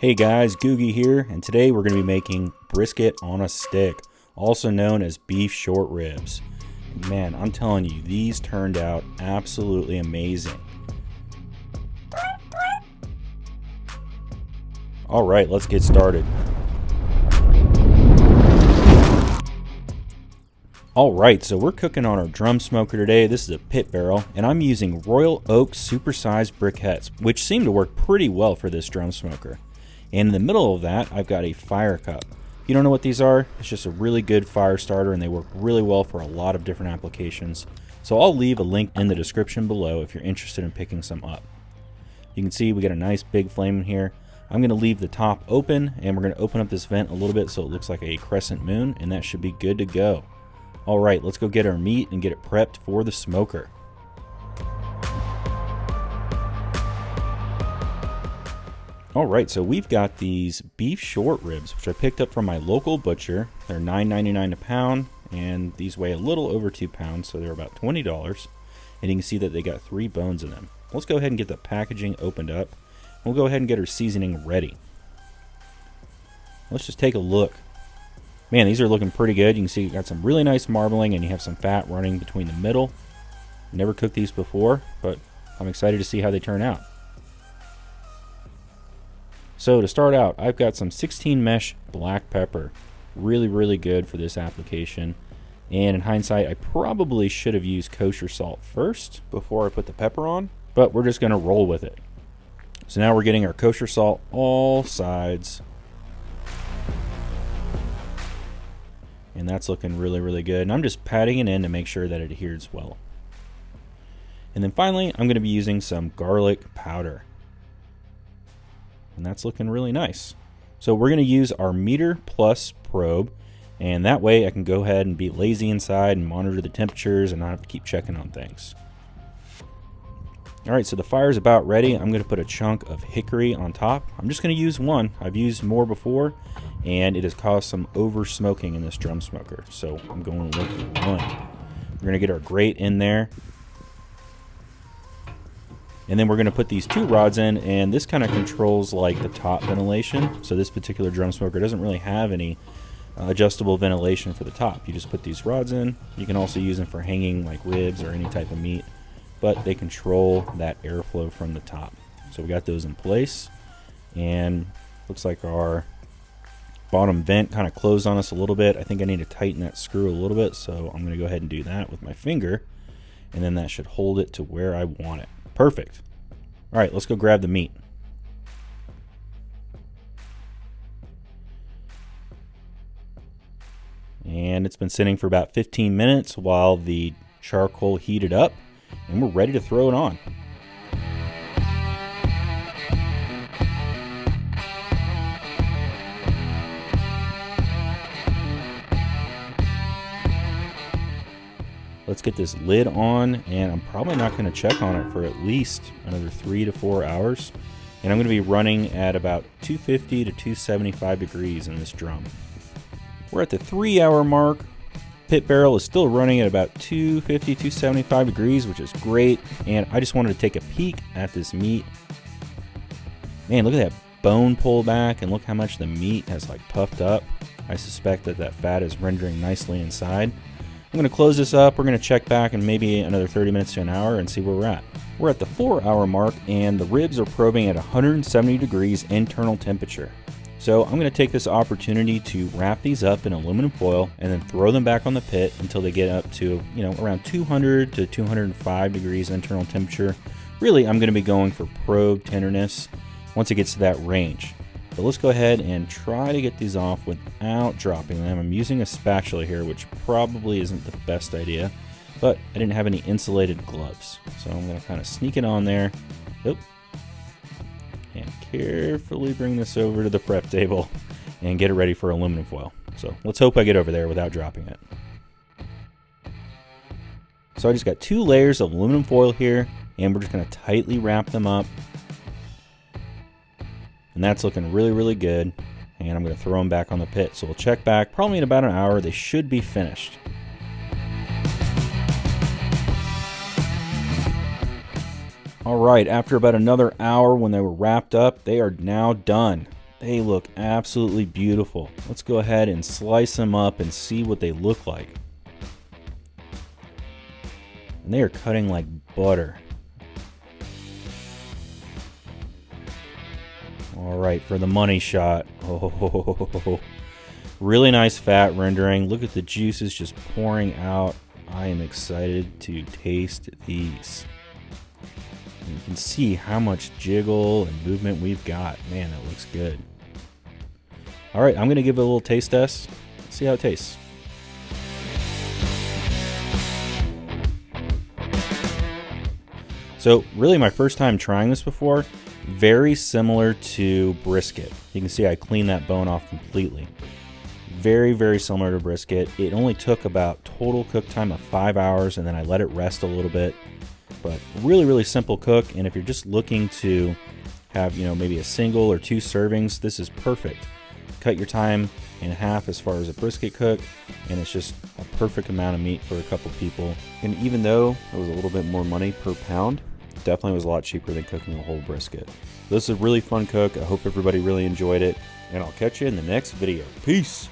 Hey guys, Googie here, and today we're going to be making brisket on a stick, also known as beef short ribs. Man, I'm telling you, these turned out absolutely amazing. Alright, let's get started. Alright, so we're cooking on our drum smoker today. This is a pit barrel, and I'm using Royal Oak supersized briquettes, which seem to work pretty well for this drum smoker. And in the middle of that, I've got a Firecup. If you don't know what these are, it's just a really good fire starter, and they work really well for a lot of different applications. So I'll leave a link in the description below if you're interested in picking some up. You can see we got a nice big flame in here. I'm going to leave the top open, and we're going to open up this vent a little bit so it looks like a crescent moon, and that should be good to go. Alright, let's go get our meat and get it prepped for the smoker. Alright, so we've got these beef short ribs, which I picked up from my local butcher. They're $9.99 a pound, and these weigh a little over 2 pounds, so they're about $20. And you can see that they got 3 bones in them. Let's go ahead and get the packaging opened up. We'll go ahead and get our seasoning ready. Let's just take a look. Man, these are looking pretty good. You can see you got some really nice marbling, and you have some fat running between the middle. Never cooked these before, but I'm excited to see how they turn out. So to start out, I've got some 16 mesh black pepper. Really good for this application. And in hindsight, I probably should have used kosher salt first before I put the pepper on, but we're just going to roll with it. So now we're getting our kosher salt all sides. And that's looking really good. And I'm just patting it in to make sure that it adheres well. And then finally, I'm going to be using some garlic powder. And that's looking really nice. So we're going to use our meter plus probe, and that way I can go ahead and be lazy inside and monitor the temperatures and not have to keep checking on things. Alright, so the fire's about ready. I'm going to put a chunk of hickory on top. I'm just going to use one. I've used more before, and it has caused some over smoking in this drum smoker. So I'm going with one. We're going to get our grate in there. And then we're going to put these 2 rods in, and this kind of controls like the top ventilation. So this particular drum smoker doesn't really have any adjustable ventilation for the top. You just put these rods in. You can also use them for hanging like ribs or any type of meat, but they control that airflow from the top. So we got those in place, and looks like our bottom vent kind of closed on us a little bit. I think I need to tighten that screw a little bit, so I'm going to go ahead and do that with my finger, and then that should hold it to where I want it. Perfect. All right, let's go grab the meat. And it's been sitting for about 15 minutes while the charcoal heated up, and we're ready to throw it on. Let's get this lid on, and I'm probably not going to check on it for at least another 3 to 4 hours. And I'm going to be running at about 250 to 275 degrees in this drum. We're at the 3-hour mark. Pit barrel is still running at about 250, 275 degrees, which is great. And I just wanted to take a peek at this meat. Man, look at that bone pull back, and look how much the meat has like puffed up. I suspect that that fat is rendering nicely inside. I'm going to close this up. We're going to check back in maybe another 30 minutes to an hour and see where we're at. We're at the 4-hour mark, and the ribs are probing at 170 degrees internal temperature. So I'm going to take this opportunity to wrap these up in aluminum foil and then throw them back on the pit until they get up to, around 200 to 205 degrees internal temperature. Really, I'm going to be going for probe tenderness once it gets to that range. But let's go ahead and try to get these off without dropping them. I'm using a spatula here, which probably isn't the best idea, but I didn't have any insulated gloves. So I'm going to kind of sneak it on there. Oop. And carefully bring this over to the prep table and get it ready for aluminum foil. So let's hope I get over there without dropping it. So I just got 2 layers of aluminum foil here, and we're just going to tightly wrap them up. And that's looking really good. And I'm going to throw them back on the pit. So we'll check back probably in about an hour. They should be finished. All right, after about another hour when they were wrapped up, they are now done. They look absolutely beautiful. Let's go ahead and slice them up and see what they look like. And they are cutting like butter. All right, for the money shot. Oh, really nice fat rendering. Look at the juices just pouring out. I am excited to taste these. And you can see how much jiggle and movement we've got. Man, that looks good. All right, I'm going to give it a little taste test. See how it tastes. So really my first time trying this before, very similar to brisket. You can see I cleaned that bone off completely. Very, very similar to brisket. It only took about total cook time of 5 hours, and then I let it rest a little bit. But really, really simple cook, and if you're just looking to have, maybe a single or 2 servings, this is perfect. Cut your time in half as far as a brisket cook, and it's just a perfect amount of meat for a couple people. And even though it was a little bit more money per pound, definitely was a lot cheaper than cooking a whole brisket. This is a really fun cook. I hope everybody really enjoyed it, and I'll catch you in the next video. Peace!